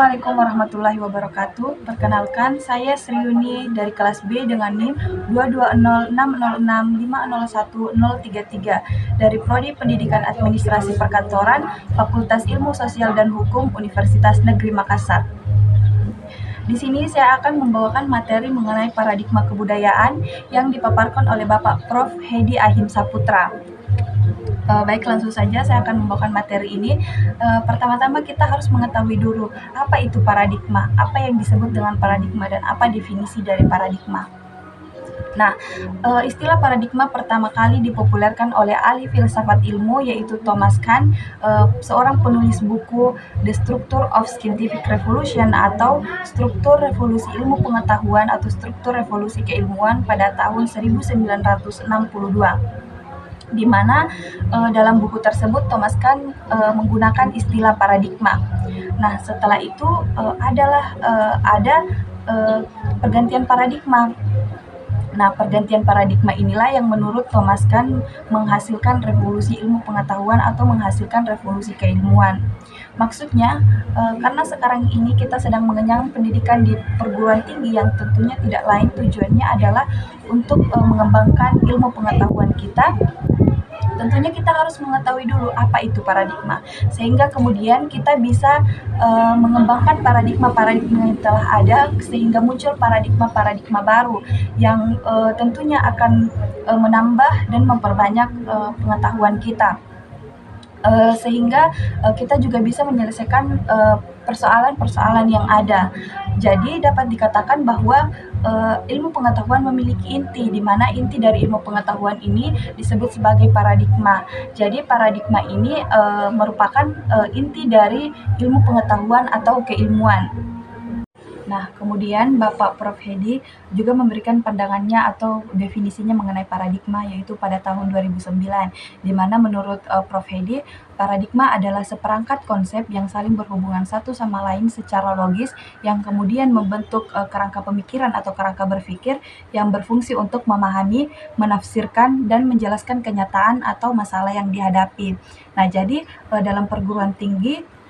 Assalamualaikum warahmatullahi wabarakatuh. Perkenalkan, saya Sriuni dari kelas B dengan NIM 22060650133 dari Prodi Pendidikan Administrasi Perkantoran, Fakultas Ilmu Sosial dan Hukum Universitas Negeri Makassar. Di sini saya akan membawakan materi mengenai paradigma kebudayaan yang dipaparkan oleh Bapak Prof. Hedi Ahim Saputra. Baik, langsung saja saya akan membawakan materi ini. Pertama-tama kita harus mengetahui dulu apa itu paradigma, apa yang disebut dengan paradigma, dan apa definisi dari paradigma. Nah, istilah paradigma pertama kali dipopulerkan oleh ahli filsafat ilmu yaitu Thomas Kuhn, seorang penulis buku The Structure of Scientific Revolution atau struktur revolusi ilmu pengetahuan atau struktur revolusi keilmuan pada tahun 1962. Di mana dalam buku tersebut Thomas Kuhn menggunakan istilah paradigma. Nah, setelah itu ada pergantian paradigma. Nah, pergantian paradigma inilah yang menurut Thomas Kuhn menghasilkan revolusi ilmu pengetahuan atau menghasilkan revolusi keilmuan. Maksudnya, karena sekarang ini kita sedang mengenyam pendidikan di perguruan tinggi yang tentunya tidak lain tujuannya adalah untuk mengembangkan ilmu pengetahuan kita. Tentunya kita harus mengetahui dulu apa itu paradigma, sehingga kemudian kita bisa mengembangkan paradigma-paradigma yang telah ada, sehingga muncul paradigma-paradigma baru yang tentunya akan menambah dan memperbanyak pengetahuan kita. Sehingga kita juga bisa menyelesaikan persoalan-persoalan yang ada. Jadi dapat dikatakan bahwa ilmu pengetahuan memiliki inti, di mana inti dari ilmu pengetahuan ini disebut sebagai paradigma. Jadi paradigma ini merupakan inti dari ilmu pengetahuan atau keilmuan. Nah, kemudian Bapak Prof. Hedi juga memberikan pandangannya atau definisinya mengenai paradigma, yaitu pada tahun 2009, di mana menurut Prof. Hedi, paradigma adalah seperangkat konsep yang saling berhubungan satu sama lain secara logis, yang kemudian membentuk kerangka pemikiran atau kerangka berpikir yang berfungsi untuk memahami, menafsirkan, dan menjelaskan kenyataan atau masalah yang dihadapi. Nah, jadi dalam perguruan tinggi,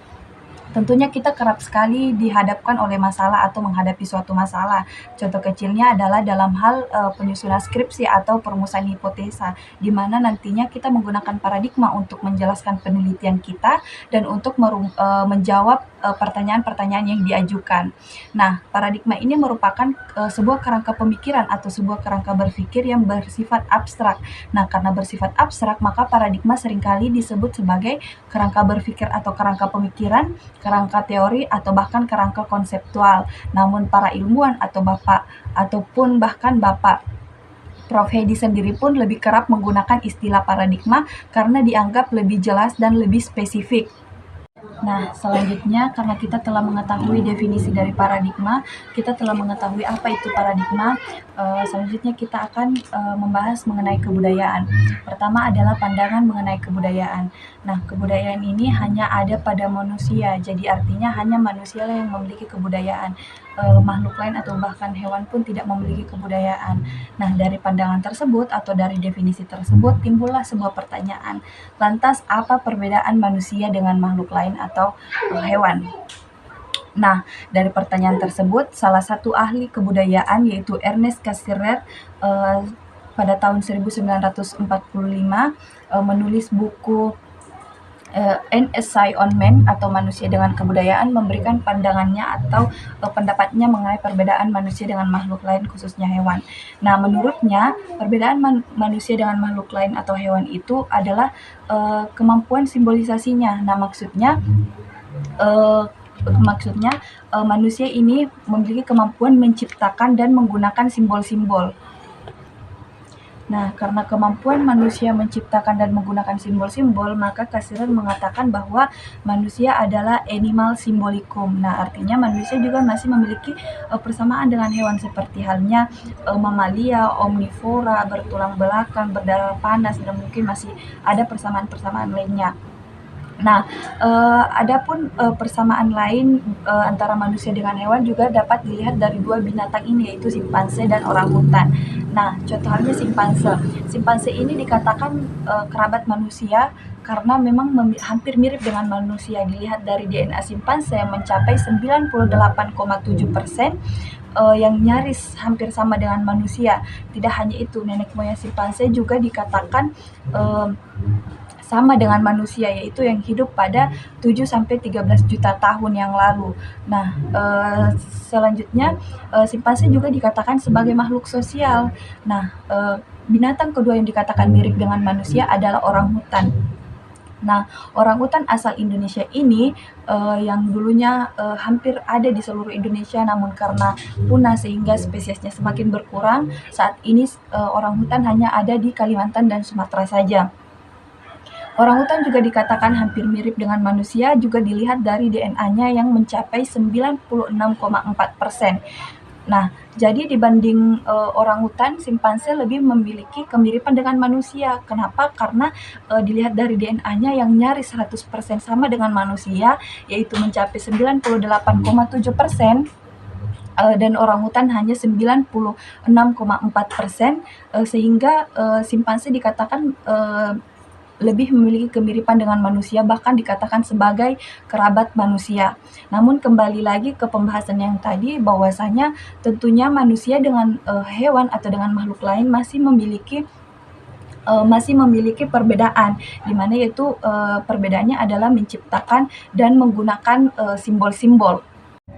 tentunya kita kerap sekali dihadapkan oleh masalah atau menghadapi suatu masalah. Contoh kecilnya adalah dalam hal penyusunan skripsi atau perumusan hipotesa, di mana nantinya kita menggunakan paradigma untuk menjelaskan penelitian kita dan untuk menjawab pertanyaan-pertanyaan yang diajukan. Nah, paradigma ini merupakan sebuah kerangka pemikiran atau sebuah kerangka berpikir yang bersifat abstrak. Nah, karena bersifat abstrak, maka paradigma seringkali disebut sebagai kerangka berpikir atau kerangka pemikiran, kerangka teori, atau bahkan kerangka konseptual. Namun para ilmuwan atau bahkan Bapak Prof. Hedi sendiri pun lebih kerap menggunakan istilah paradigma karena dianggap lebih jelas dan lebih spesifik. Nah, selanjutnya karena kita telah mengetahui definisi dari paradigma, kita telah mengetahui apa itu paradigma, selanjutnya kita akan membahas mengenai kebudayaan. Pertama adalah pandangan mengenai kebudayaan. Nah, kebudayaan ini hanya ada pada manusia, jadi artinya hanya manusia yang memiliki kebudayaan. Makhluk lain atau bahkan hewan pun tidak memiliki kebudayaan. Nah, dari pandangan tersebut atau dari definisi tersebut timbullah sebuah pertanyaan. Lantas, apa perbedaan manusia dengan makhluk lain atau hewan? Nah, dari pertanyaan tersebut, salah satu ahli kebudayaan yaitu Ernest Cassirer pada tahun 1945 menulis buku An Essay on Man atau Manusia dengan Kebudayaan, memberikan pandangannya atau pendapatnya mengenai perbedaan manusia dengan makhluk lain khususnya hewan. Nah, menurutnya perbedaan manusia dengan makhluk lain atau hewan itu adalah kemampuan simbolisasinya. Nah, maksudnya manusia ini memiliki kemampuan menciptakan dan menggunakan simbol-simbol. Nah, karena kemampuan manusia menciptakan dan menggunakan simbol-simbol, maka Cassirer mengatakan bahwa manusia adalah animal symbolicum. Nah, artinya manusia juga masih memiliki persamaan dengan hewan seperti halnya mamalia, omnivora, bertulang belakang, berdarah panas, dan mungkin masih ada persamaan-persamaan lainnya. Nah, adapun persamaan lain antara manusia dengan hewan juga dapat dilihat dari dua binatang ini, yaitu simpanse dan orangutan. Nah, contoh halnya simpanse. Simpanse ini dikatakan kerabat manusia karena memang hampir mirip dengan manusia. Dilihat dari DNA simpanse yang mencapai 98,7%, yang nyaris hampir sama dengan manusia. Tidak hanya itu, nenek moyang simpanse juga dikatakan sama dengan manusia, yaitu yang hidup pada 7-13 juta tahun yang lalu. Nah, selanjutnya simpanse juga dikatakan sebagai makhluk sosial. Nah, binatang kedua yang dikatakan mirip dengan manusia adalah orangutan. Nah, orangutan asal Indonesia ini yang dulunya hampir ada di seluruh Indonesia, namun karena punah sehingga spesiesnya semakin berkurang, saat ini orangutan hanya ada di Kalimantan dan Sumatera saja. Orangutan juga dikatakan hampir mirip dengan manusia, juga dilihat dari DNA-nya yang mencapai 96,4%. Nah, jadi dibanding orangutan, simpanse lebih memiliki kemiripan dengan manusia. Kenapa? Karena dilihat dari DNA-nya yang nyaris 100% sama dengan manusia, yaitu mencapai 98,7%. Dan orangutan hanya 96,4%, sehingga simpanse dikatakan lebih memiliki kemiripan dengan manusia, bahkan dikatakan sebagai kerabat manusia. Namun kembali lagi ke pembahasan yang tadi, bahwasanya tentunya manusia dengan hewan atau dengan makhluk lain masih memiliki perbedaan, di mana yaitu perbedaannya adalah menciptakan dan menggunakan simbol-simbol.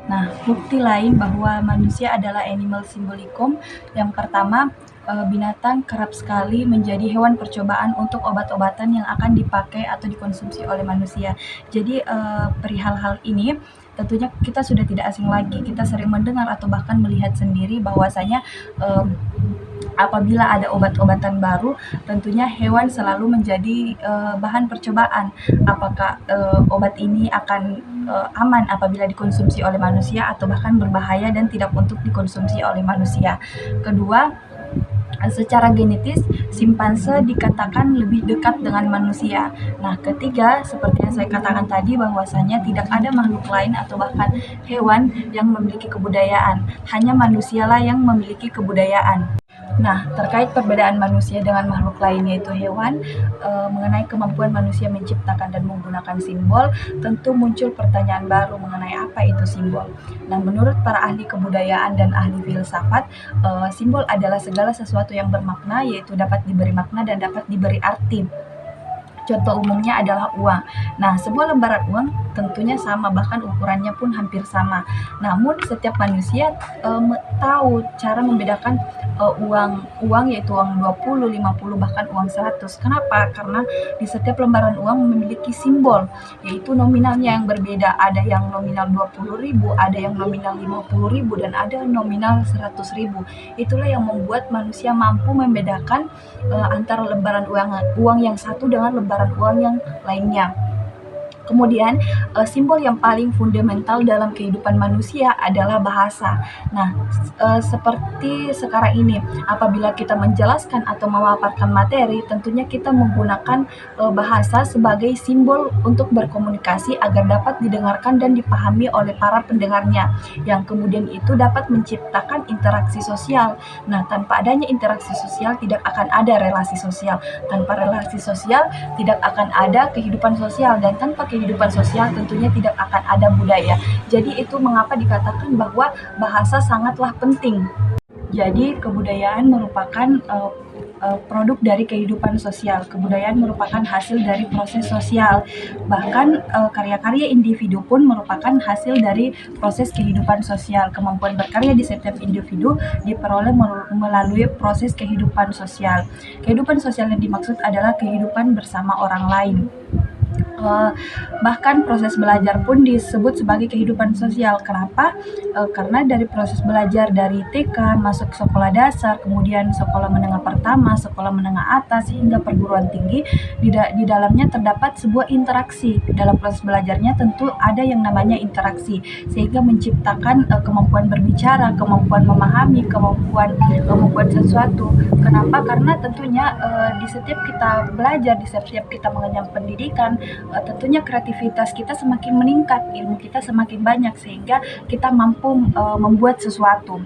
Nah, bukti lain bahwa manusia adalah animal symbolicum, yang pertama, binatang kerap sekali menjadi hewan percobaan untuk obat-obatan yang akan dipakai atau dikonsumsi oleh manusia. Jadi perihal hal ini tentunya kita sudah tidak asing lagi, kita sering mendengar atau bahkan melihat sendiri bahwasanya apabila ada obat-obatan baru, tentunya hewan selalu menjadi bahan percobaan. Apakah obat ini akan aman apabila dikonsumsi oleh manusia atau bahkan berbahaya dan tidak untuk dikonsumsi oleh manusia. Kedua, secara genetis, simpanse dikatakan lebih dekat dengan manusia. Nah, ketiga, seperti yang saya katakan tadi, bahwasanya tidak ada makhluk lain atau bahkan hewan yang memiliki kebudayaan. Hanya manusialah yang memiliki kebudayaan. Nah, terkait perbedaan manusia dengan makhluk lain yaitu hewan, mengenai kemampuan manusia menciptakan dan menggunakan simbol, tentu muncul pertanyaan baru mengenai apa itu simbol. Nah, menurut para ahli kebudayaan dan ahli filsafat, simbol adalah segala sesuatu yang bermakna, yaitu dapat diberi makna dan dapat diberi arti. Contoh umumnya adalah uang. Nah, sebuah lembaran uang tentunya sama, bahkan ukurannya pun hampir sama. Namun setiap manusia tahu cara membedakan uang yaitu uang 20, 50, bahkan uang 100. Kenapa? Karena di setiap lembaran uang memiliki simbol, yaitu nominalnya yang berbeda. Ada yang nominal 20.000, ada yang nominal 50.000, dan ada nominal 100.000. Itulah yang membuat manusia mampu membedakan antara lembaran uang yang satu dengan lembaran uang yang lainnya. Kemudian simbol yang paling fundamental dalam kehidupan manusia adalah bahasa. Nah, seperti sekarang ini, apabila kita menjelaskan atau memaparkan materi, tentunya kita menggunakan bahasa sebagai simbol untuk berkomunikasi agar dapat didengarkan dan dipahami oleh para pendengarnya, yang kemudian itu dapat menciptakan interaksi sosial. Nah, tanpa adanya interaksi sosial tidak akan ada relasi sosial. Tanpa relasi sosial tidak akan ada kehidupan sosial, dan tanpa kehidupan sosial tentunya tidak akan ada budaya. Jadi itu mengapa dikatakan bahwa bahasa sangatlah penting. Jadi kebudayaan merupakan produk dari kehidupan sosial. Kebudayaan merupakan hasil dari proses sosial. Bahkan karya-karya individu pun merupakan hasil dari proses kehidupan sosial. Kemampuan berkarya di setiap individu diperoleh melalui proses kehidupan sosial. Kehidupan sosial yang dimaksud adalah kehidupan bersama orang lain. Bahkan proses belajar pun disebut sebagai kehidupan sosial. Kenapa? Karena dari proses belajar dari TK, masuk sekolah dasar, kemudian sekolah menengah pertama, sekolah menengah atas, hingga perguruan tinggi, di dalamnya terdapat sebuah interaksi. Dalam proses belajarnya tentu ada yang namanya interaksi, sehingga menciptakan kemampuan berbicara, kemampuan memahami, kemampuan membuat sesuatu. Kenapa? Karena tentunya di setiap kita belajar, di setiap kita mengenyam pendidikan, tentunya kreativitas kita semakin meningkat, ilmu kita semakin banyak, sehingga kita mampu membuat sesuatu.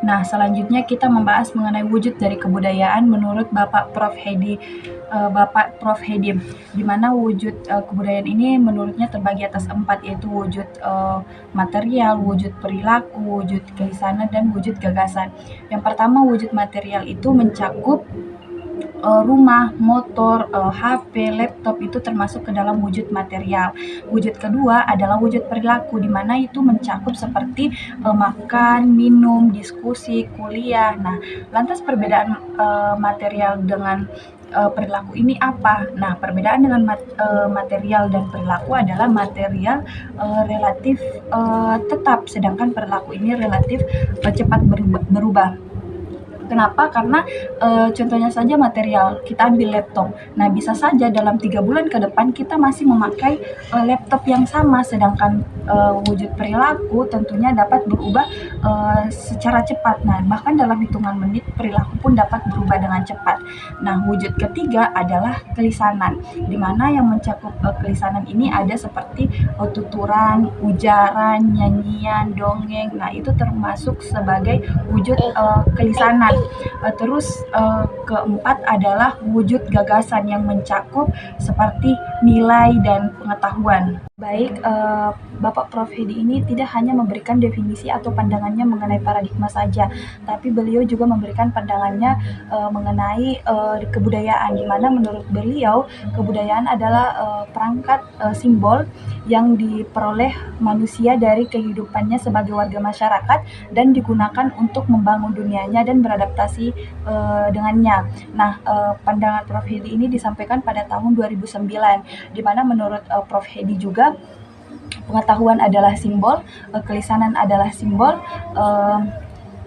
Nah, selanjutnya kita membahas mengenai wujud dari kebudayaan menurut Bapak Prof. Hedi, di mana wujud kebudayaan ini menurutnya terbagi atas 4, yaitu wujud material, wujud perilaku, wujud kelisanan, dan wujud gagasan. Yang pertama, wujud material itu mencakup rumah, motor, HP, laptop itu termasuk ke dalam wujud material. Wujud kedua adalah wujud perilaku, di mana itu mencakup seperti makan, minum, diskusi, kuliah. Nah, lantas perbedaan material dengan perilaku ini apa? Nah, perbedaan dengan material dan perilaku adalah material relatif tetap, sedangkan perilaku ini relatif cepat berubah. Kenapa? Karena contohnya saja material, kita ambil laptop. Nah, bisa saja dalam 3 bulan ke depan kita masih memakai laptop yang sama, sedangkan wujud perilaku tentunya dapat berubah secara cepat. Nah, bahkan dalam hitungan menit perilaku pun dapat berubah dengan cepat. Nah, wujud ketiga adalah kelisanan, di mana yang mencakup kelisanan ini ada seperti tuturan, ujaran, nyanyian, dongeng. Nah, itu termasuk sebagai wujud kelisanan. Terus keempat adalah wujud gagasan yang mencakup seperti nilai dan pengetahuan. Baik, Bapak Prof. Hedi ini tidak hanya memberikan definisi atau pandangannya mengenai paradigma saja, tapi beliau juga memberikan pandangannya mengenai kebudayaan, di mana menurut beliau kebudayaan adalah perangkat simbol yang diperoleh manusia dari kehidupannya sebagai warga masyarakat dan digunakan untuk membangun dunianya dan beradaptasi dengannya. Nah, pandangan Prof. Hedi ini disampaikan pada tahun 2009, di mana menurut Prof. Hedi juga pengetahuan adalah simbol, kelisanan adalah simbol,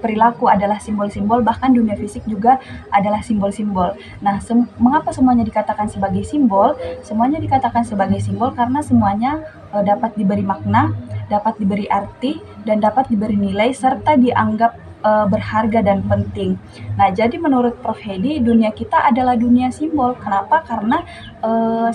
perilaku adalah simbol-simbol, bahkan dunia fisik juga adalah simbol-simbol. Nah, mengapa semuanya dikatakan sebagai simbol? Semuanya dikatakan sebagai simbol karena semuanya dapat diberi makna, dapat diberi arti, dan dapat diberi nilai, serta dianggap berharga dan penting. Nah, jadi menurut Prof. Hedi, dunia kita adalah dunia simbol. Kenapa? Karena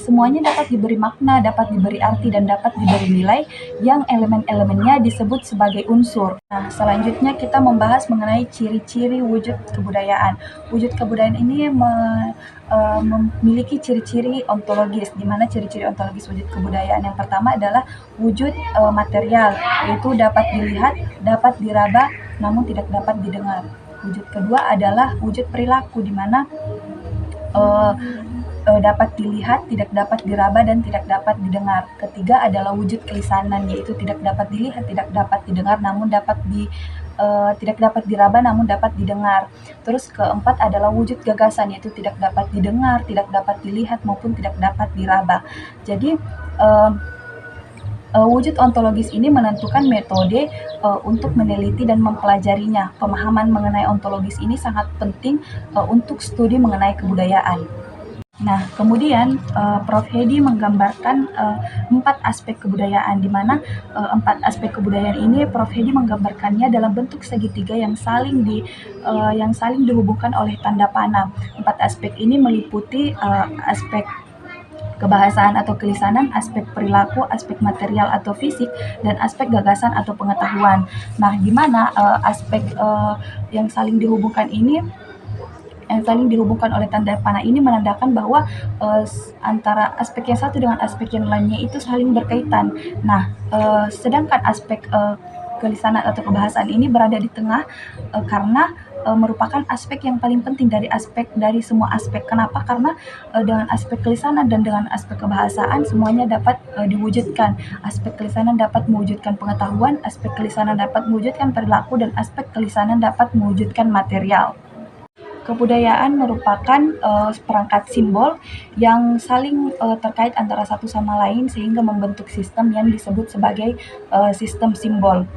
semuanya dapat diberi makna, dapat diberi arti, dan dapat diberi nilai yang elemen-elemennya disebut sebagai unsur. Nah, selanjutnya kita membahas mengenai ciri-ciri wujud kebudayaan. Wujud kebudayaan ini memiliki ciri-ciri ontologis, di mana ciri-ciri ontologis wujud kebudayaan yang pertama adalah wujud material, yaitu dapat dilihat, dapat diraba, namun tidak dapat didengar. Wujud kedua adalah wujud perilaku, di mana dapat dilihat, tidak dapat diraba, dan tidak dapat didengar. Ketiga adalah wujud kelisanan, yaitu tidak dapat dilihat, tidak dapat didengar, namun tidak dapat diraba, namun dapat didengar. Terus keempat adalah wujud gagasan, yaitu tidak dapat didengar, tidak dapat dilihat, maupun tidak dapat diraba. Jadi wujud ontologis ini menentukan metode untuk meneliti dan mempelajarinya. Pemahaman mengenai ontologis ini sangat penting untuk studi mengenai kebudayaan. Nah, kemudian Prof. Hedi menggambarkan 4 aspek kebudayaan, di mana 4 aspek kebudayaan ini Prof. Hedi menggambarkannya dalam bentuk segitiga yang saling dihubungkan oleh tanda panah. 4 aspek ini meliputi aspek kebahasaan atau kelisanan, aspek perilaku, aspek material atau fisik, dan aspek gagasan atau pengetahuan. Nah, di mana aspek yang saling dihubungkan oleh tanda panah ini menandakan bahwa antara aspek yang satu dengan aspek yang lainnya itu saling berkaitan. Nah, sedangkan aspek kelisanan atau kebahasaan ini berada di tengah karena merupakan aspek yang paling penting dari semua aspek. Kenapa? Karena dengan aspek kelisanan dan dengan aspek kebahasaan semuanya dapat diwujudkan. Aspek kelisanan dapat mewujudkan pengetahuan, aspek kelisanan dapat mewujudkan perilaku, dan aspek kelisanan dapat mewujudkan material. Kebudayaan merupakan perangkat simbol yang saling terkait antara satu sama lain sehingga membentuk sistem yang disebut sebagai sistem simbol.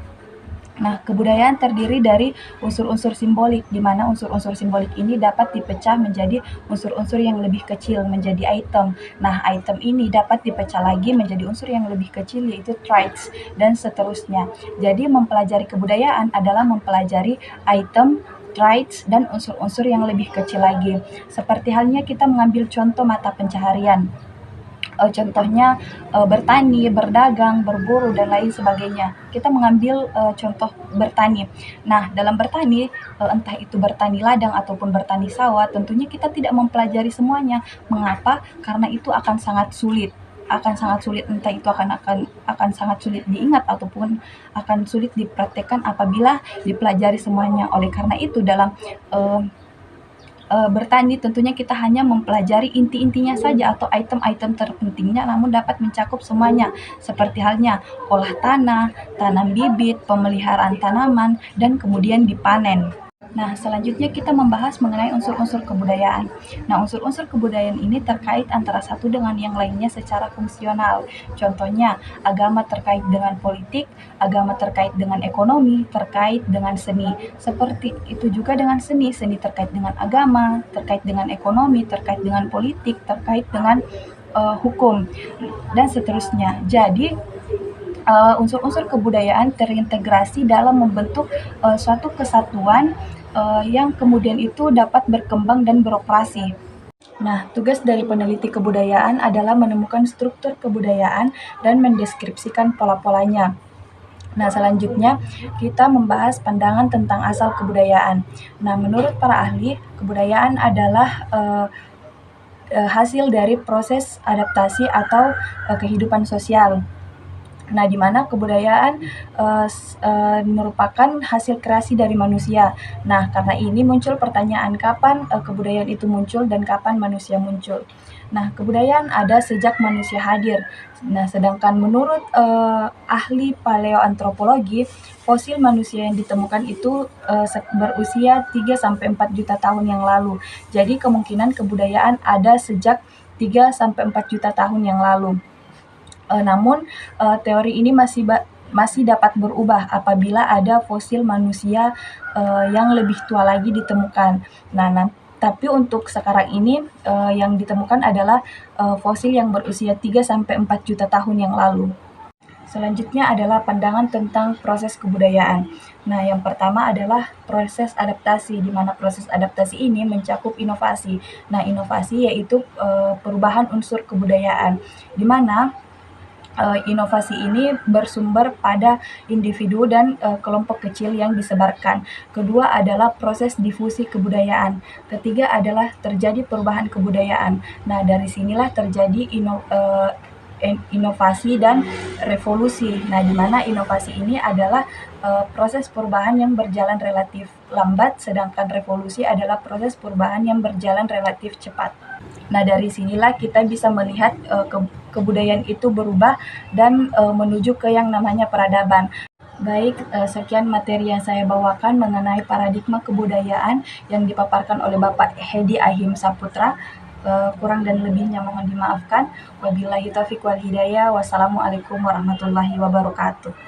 Nah, kebudayaan terdiri dari unsur-unsur simbolik, di mana unsur-unsur simbolik ini dapat dipecah menjadi unsur-unsur yang lebih kecil, menjadi item. Nah, item ini dapat dipecah lagi menjadi unsur yang lebih kecil, yaitu traits, dan seterusnya. Jadi, mempelajari kebudayaan adalah mempelajari item, traits, dan unsur-unsur yang lebih kecil lagi. Seperti halnya kita mengambil contoh mata pencaharian. contohnya bertani, berdagang, berburu, dan lain sebagainya. Kita mengambil contoh bertani. Nah, dalam bertani, entah itu bertani ladang ataupun bertani sawah, tentunya kita tidak mempelajari semuanya. Mengapa? Karena itu akan sangat sulit. Entah itu akan sangat sulit diingat ataupun akan sulit dipraktekkan apabila dipelajari semuanya. Oleh karena itu, dalam bertani tentunya kita hanya mempelajari inti-intinya saja atau item-item terpentingnya, namun dapat mencakup semuanya, seperti halnya olah tanah, tanam bibit, pemeliharaan tanaman, dan kemudian dipanen. Nah, selanjutnya kita membahas mengenai unsur-unsur kebudayaan. Nah, unsur-unsur kebudayaan ini terkait antara satu dengan yang lainnya secara fungsional. Contohnya, agama terkait dengan politik, agama terkait dengan ekonomi, terkait dengan seni. Seperti itu juga dengan seni, seni terkait dengan agama, terkait dengan ekonomi, terkait dengan politik, terkait dengan hukum, dan seterusnya. Jadi, unsur-unsur kebudayaan terintegrasi dalam membentuk suatu kesatuan yang kemudian itu dapat berkembang dan beroperasi. Nah, tugas dari peneliti kebudayaan adalah menemukan struktur kebudayaan dan mendeskripsikan pola-polanya. Nah, selanjutnya kita membahas pandangan tentang asal kebudayaan. Nah, menurut para ahli, kebudayaan adalah hasil dari proses adaptasi atau kehidupan sosial. Nah, di mana kebudayaan merupakan hasil kreasi dari manusia. Nah, karena ini muncul pertanyaan kapan kebudayaan itu muncul dan kapan manusia muncul. Nah, kebudayaan ada sejak manusia hadir. Nah, sedangkan menurut ahli paleoantropologi, fosil manusia yang ditemukan itu berusia 3-4 juta tahun yang lalu. Jadi, kemungkinan kebudayaan ada sejak 3-4 juta tahun yang lalu. Namun teori ini masih dapat berubah apabila ada fosil manusia yang lebih tua lagi ditemukan. Nah, tapi untuk sekarang ini yang ditemukan adalah fosil yang berusia 3-4 juta tahun yang lalu. Selanjutnya adalah pandangan tentang proses kebudayaan. Nah, yang pertama adalah proses adaptasi, di mana proses adaptasi ini mencakup inovasi. Nah, inovasi yaitu perubahan unsur kebudayaan, di mana inovasi ini bersumber pada individu dan kelompok kecil yang disebarkan. Kedua adalah proses difusi kebudayaan. Ketiga adalah terjadi perubahan kebudayaan. Nah, dari sinilah terjadi inovasi dan revolusi. Nah, di mana inovasi ini adalah proses perubahan yang berjalan relatif lambat, sedangkan revolusi adalah proses perubahan yang berjalan relatif cepat. Nah, dari sinilah kita bisa melihat kebudayaan itu berubah dan menuju ke yang namanya peradaban. Baik, sekian materi yang saya bawakan mengenai paradigma kebudayaan yang dipaparkan oleh Bapak Hedi Ahim Saputra. Kurang dan lebihnya mohon dimaafkan. Wabillahi taufiq wal hidayah. Wassalamualaikum warahmatullahi wabarakatuh.